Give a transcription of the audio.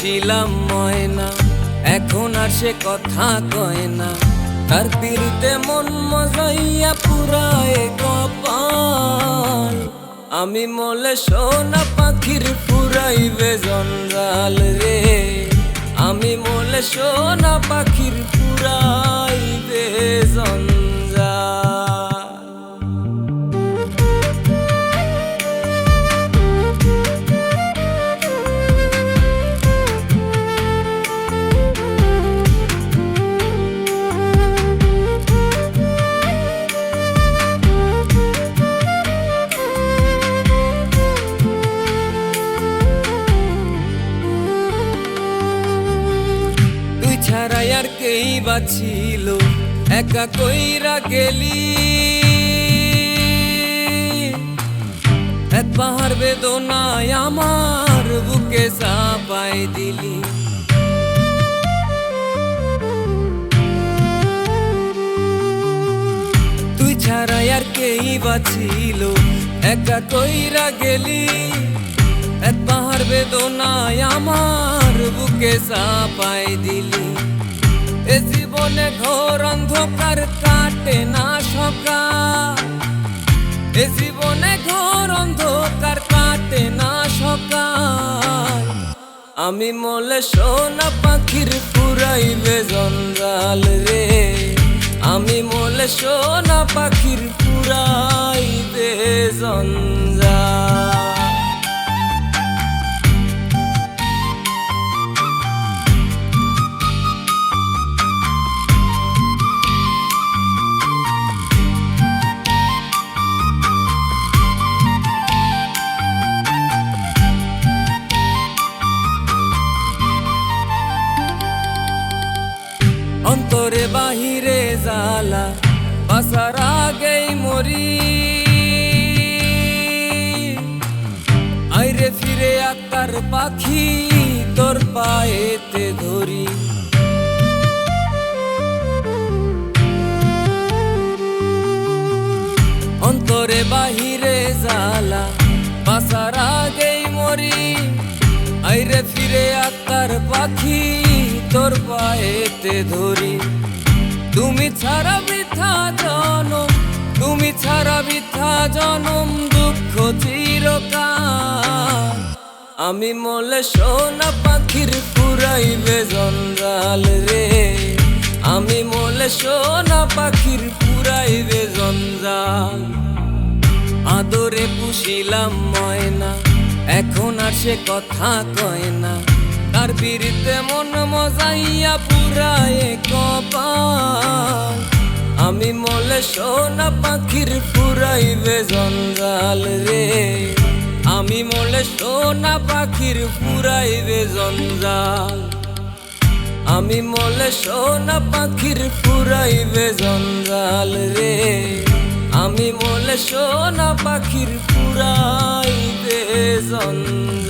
পুষিলাম ময়না, এখন আর সে কথা কয় না। তার পিড়িতে মন মজাইয়া পুরায় কপাল। আমি মলে সোনা পাখির পুরাইবে জঞ্জাল রে, আমি মলে সোনা পাখির পুরাইবে জঞ্জাল। ছাড়াই আর কেই বাছিল, একা কইরা গেলি। এক পাহাড় বেদনায় আমার বুকে চাপাই দিলি। তুই ছাড়াই আর কেই বাছিল, একা কইরা গেলি। এক পাহাড় বেদনায় আমার বুকে চাপাই দিলি। এ জীবনে ঘোর অন্ধকার কাটে না সকাল, এ জীবনে ঘোর অন্ধকার কাটে না সকাল। আমি মলে সোনা পাখির পুরাইবে জঞ্জাল রে, আমি মলে সোনা পাখির পুরাইবে জঞ্জাল। অন্তরে বাহিরে জ্বালা, বাসার আগেই মরি। আইরে ফিরে আকার পাখি তোর পায়েতে ধরি। অন্তরে বাহিরে জ্বালা, বাসার আগেই মরি। আইরে ফিরে আকার পাখি তোর পায়েতে ধরি। তুমি ছাড়া বৃথা জনম, তুমি ছাড়া বৃথা জনম, দুঃখ চিরকাল। আমি মলে সোনা পাখির পুরাইবে জঞ্জাল রে, আমি মলে সোনা পাখির পুরাইবে জঞ্জাল। আদরে পুষিলাম ময়না, এখন আর সে কথা কয় না। তার পিড়িতে মন মজাইয়া পুরায় কপাল। আমি মলে সোনা পাখির পুরাইবে জঞ্জাল রে, আমি মলে সোনা পাখির পুরাইবে জঞ্জাল। আমি মলে সোনা পাখির পুরাইবে জঞ্জাল রে, আমি মলে সোনা পাখির পুরাইবে জঞ্জাল।